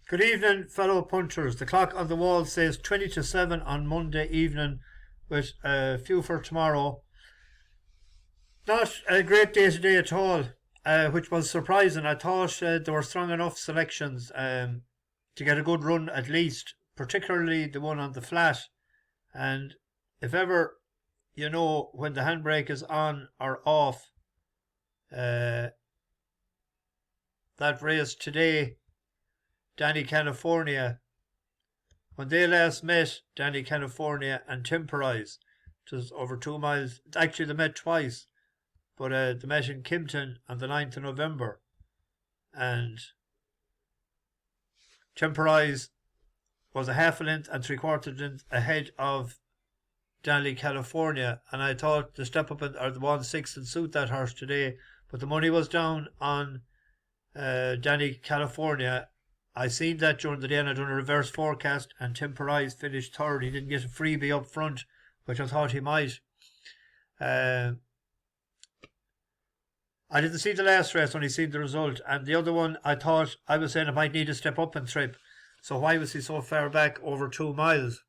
Good evening, fellow punters. The clock on the wall says 20 to 7 on Monday evening, with a few for tomorrow. Not a great day today at all, which was surprising. I thought there were strong enough selections to get a good run at least, particularly the one on the flat. And if ever you know when the handbrake is on or off, that race today, Danny California, when they last met, Danny California and Temporize, it was over 2 miles. Actually, they met twice, but they met in Kimpton on the 9th of November. And Temporize was a half a length and 3/4 length ahead of Danny California. And I thought the step up or the 1/6 would suit that horse today, but the money was down on Danny California. I seen that during the day and I done a reverse forecast, and Temporize finished third. He didn't get a freebie up front, which I thought he might. I didn't see the last race, only seen the result. And the other one, I thought, I was saying I might need to step up and trip. So why was he so far back over 2 miles?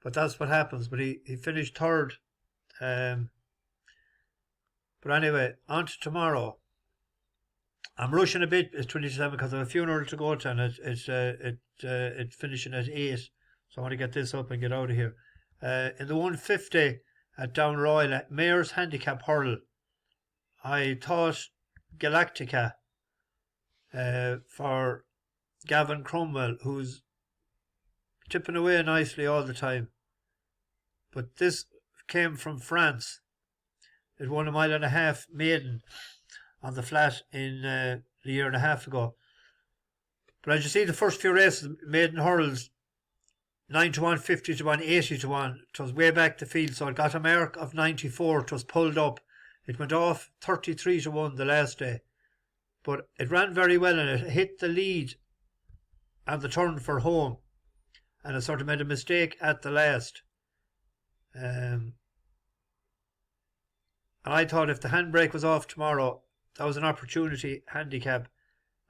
But that's what happens. But he finished third. But anyway, on to tomorrow. I'm rushing a bit. It's 27 because I have a funeral to go to, and it's finishing at 8. So I want to get this up and get out of here. In the 150 at Down Royal at Mayor's Handicap Hurl, I thought Galactica for Gavin Cromwell, who's tipping away nicely all the time. But this came from France. It won 1.5 miles maiden on the flat in a year and a half ago. But as you see, the first few races, maiden hurls, 9 to 1, 50 to 1, 80 to 1. It was way back the field, so it got a mark of 94. It was pulled up. It went off 33 to 1 the last day. But it ran very well, and it hit the lead and the turn for home. And it sort of made a mistake at the last. And I thought if the handbrake was off tomorrow, that was an opportunity handicap.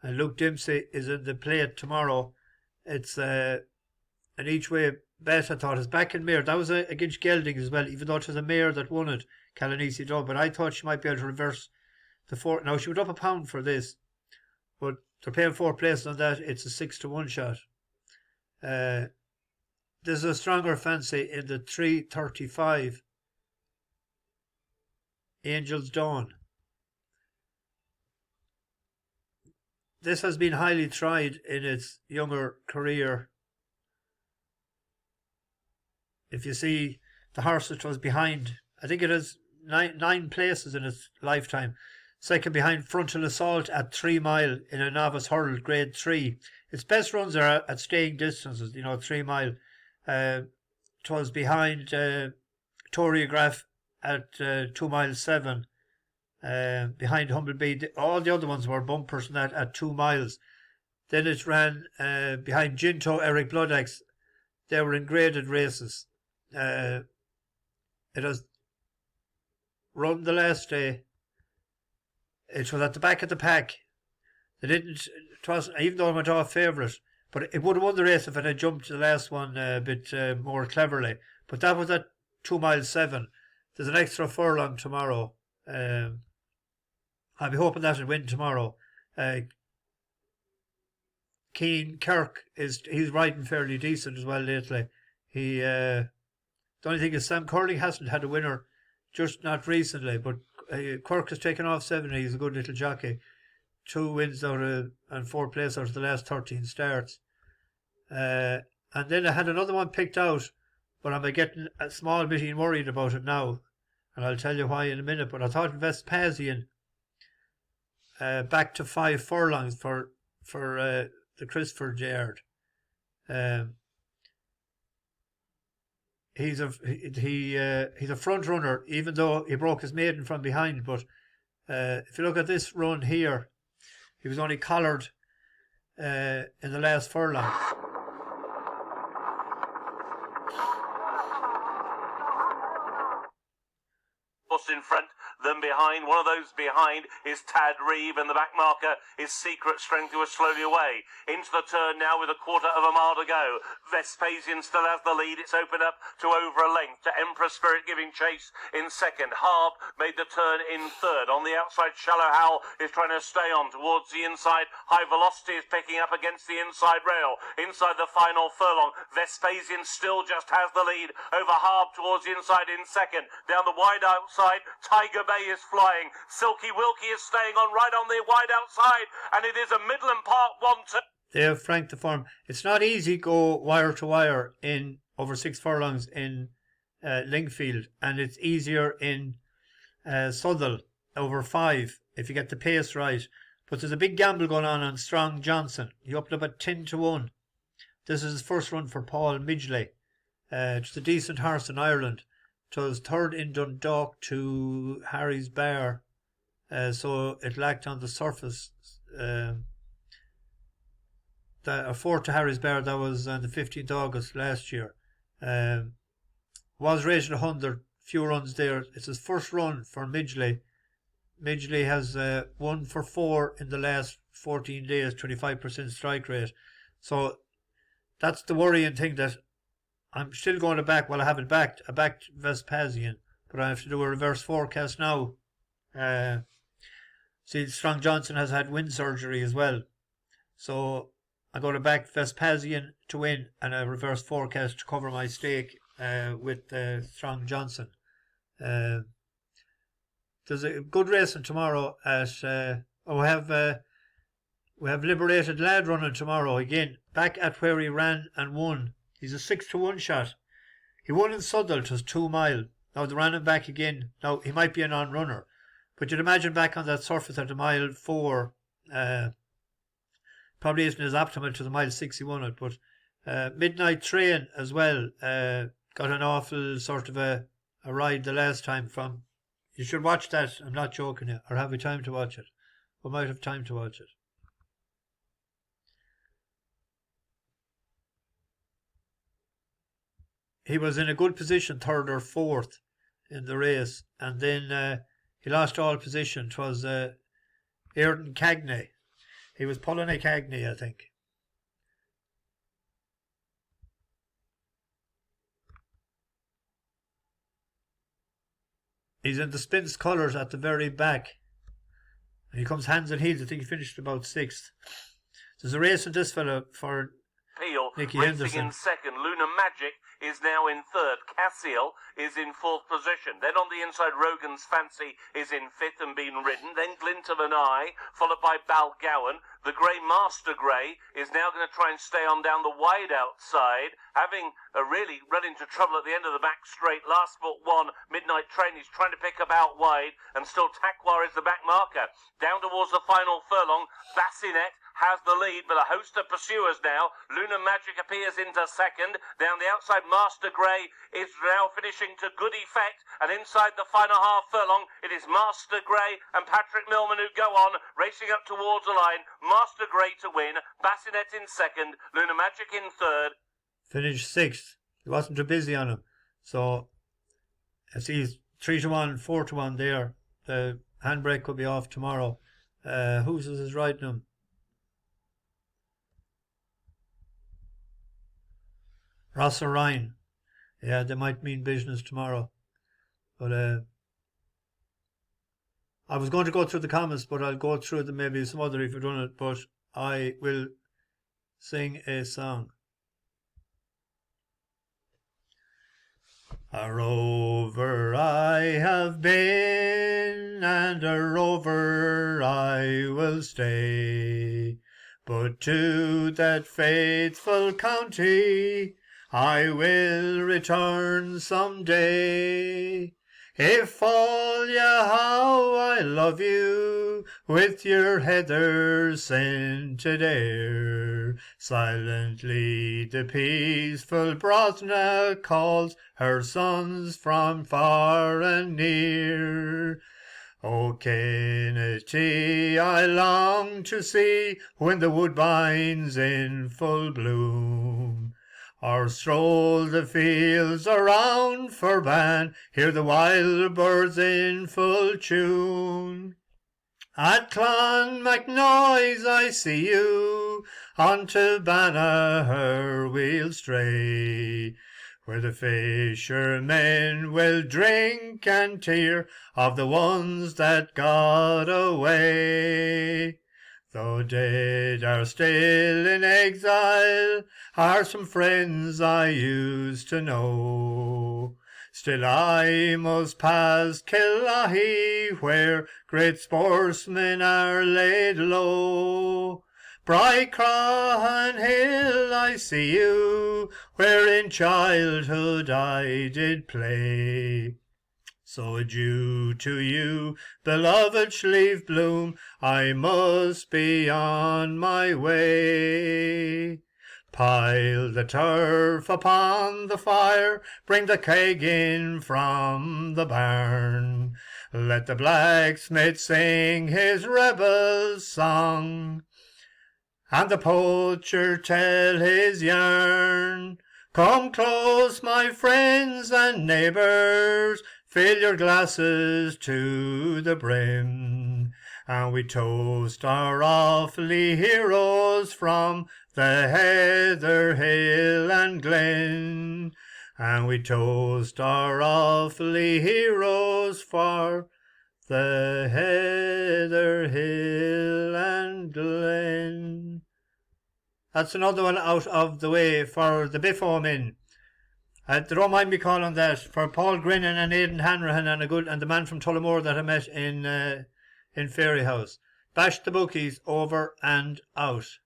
And Luke Dempsey is in the plate tomorrow. It's an each way bet, I thought. It's back in mare. That was against Gelding as well, even though it was a mare that won it, Calanisi Dub. But I thought she might be able to reverse the 4. Now, she went up a pound for this, but they're paying 4 places on that. It's a 6 to 1 shot. There's a stronger fancy in the 335 Angel's Dawn. This has been highly tried in its younger career. If you see the horse that was behind, I think it has nine places in its lifetime. Second behind Frontal Assault at 3 mile in a novice hurl, grade 3. Its best runs are at staying distances, 3 mile. It was behind Choreograph at 2 miles 7. Behind Humblebee. All the other ones were bumpers and that at 2 miles. Then it ran behind Ginto, Eric Bloodaxe. They were in graded races. It has run the last day. It was at the back of the pack. They didn't. It was, even though it went off favourite, but it would have won the race if it had jumped the last one a bit more cleverly. But that was at 2 miles 7. There's an extra furlong tomorrow. I'll be hoping that it'll win tomorrow. Keane Kirk he's riding fairly decent as well lately. The only thing is Sam Curling hasn't had a winner, just not recently. But Kirk has taken off 7. He's a good little jockey. 2 wins and 4 places out of the last 13 starts. And then I had another one picked out, but I'm getting a small bit worried about it now, and I'll tell you why in a minute. But I thought Vespasian back to 5 furlongs for the Christopher Jaird. He's a front runner, even though he broke his maiden from behind. But if you look at this run here, he was only collared in the last furlong. In front, then behind. behind. One of those behind is Tad Reeve, and the back marker is Secret Strength, who is slowly away. Into the turn now with a quarter of a mile to go. Vespasian still has the lead. It's opened up to over a length to Emperor Spirit giving chase in second. Harb made the turn in third. On the outside, Shallow Howl is trying to stay on towards the inside. High Velocity is picking up against the inside rail. Inside the final furlong, Vespasian still just has the lead over Harb towards the inside in second. Down the wide outside, Tiger Bay is flying. Silky Wilkie is staying on right on the wide outside, and it is a Midland Park 1-2. They have franked the form. It's not easy go wire to wire in over 6 furlongs in Lingfield, and it's easier in Southwell over 5 if you get the pace right. But there's a big gamble going on Strong Johnson. He opened up at 10-1. This is his first run for Paul Midgley. Just a decent horse in Ireland. It was third in Dundalk to Harry's Bar, so it lacked on the surface. A fourth to Harry's Bar, that was on the 15th August last year. Was rated 100, few runs there. It's his first run for Midgley. Midgley has 1 for 4 in the last 14 days, 25% strike rate. So that's the worrying thing, that I'm still going to back. Well, I haven't backed. I backed Vespasian, but I have to do a reverse forecast now. See, Strong Johnson has had wind surgery as well. So I'm going to back Vespasian to win and a reverse forecast to cover my stake with Strong Johnson. There's a good racing tomorrow at we have Liberated Lad running tomorrow again, back at where he ran and won. He's a 6-1 shot. He won in Southwell. It was 2 mile. Now they ran him back again. Now he might be a non-runner, but you'd imagine back on that surface at the mile 4, probably isn't as optimal to the mile 6 he won it. But Midnight Train as well got an awful sort of a ride the last time from. You should watch that. I'm not joking here. Or have we time to watch it? We might have time to watch it. He was in a good position, 3rd or 4th in the race, and then he lost all position. It was Airdon Cagney. He was pulling a Cagney, I think. He's in the Spence colours at the very back. And he comes hands and heels. I think he finished about 6th. There's a race in this fella for Peel Nicky racing Henderson. in second. Luna Magic is now in third. Cassiel is in 4th position. Then on the inside, Rogan's Fancy is in 5th and being ridden. Then Glint of an Eye, followed by Balgowan. The grey Master Grey is now going to try and stay on down the wide outside, having really run into trouble at the end of the back straight. Last but 1, Midnight Train, is trying to pick up out wide, and still Takwar is the back marker. Down towards the final furlong, Bassinet has the lead, but a host of pursuers now. Luna Magic appears into second. Down the outside, Master Grey is now finishing to good effect, and inside the final half furlong, it is Master Grey and Patrick Millman who go on, racing up towards the line. Master Grey to win, Bassinet in second, Luna Magic in third. Finished 6th. He wasn't too busy on him. So, I see he's 3-1, 4-1 there. The handbrake could be off tomorrow. Who's is riding him? Ross Ryan. Yeah, they might mean business tomorrow. But I was going to go through the comments, but I'll go through them maybe some other if you've done it. But I will sing a song. A rover I have been, and a rover I will stay. But to that faithful county I will return some day. If all ye how I love you, with your heather scented air, silently the peaceful Brosna calls her sons from far and near. O Kennedy I long to see when the woodbine's in full bloom. or stroll the fields around for ban, hear the wild birds in full tune. At Clonmacnoise I see you, on to Banagher we'll stray, where the fishermen will drink and tear of the ones that got away. Though dead are still in exile, are some friends I used to know. Still I must pass Killahy, where great sportsmen are laid low. Brycrahan Hill I see you, where in childhood I did play. So adieu to you, beloved Slieve Bloom, I must be on my way. Pile the turf upon the fire, bring the keg in from the barn. Let the blacksmith sing his rebel song, and the poacher tell his yarn. Come close, my friends and neighbours, fill your glasses to the brim, and we toast our awfully heroes from the heather, hill and glen. And we toast our awfully heroes for the heather, hill and glen. That's another one out of the way for the Biffo men. They don't mind me calling that, for Paul Grinnan and Aidan Hanrahan and the man from Tullamore that I met in Fairy House. Bash the bookies, over and out.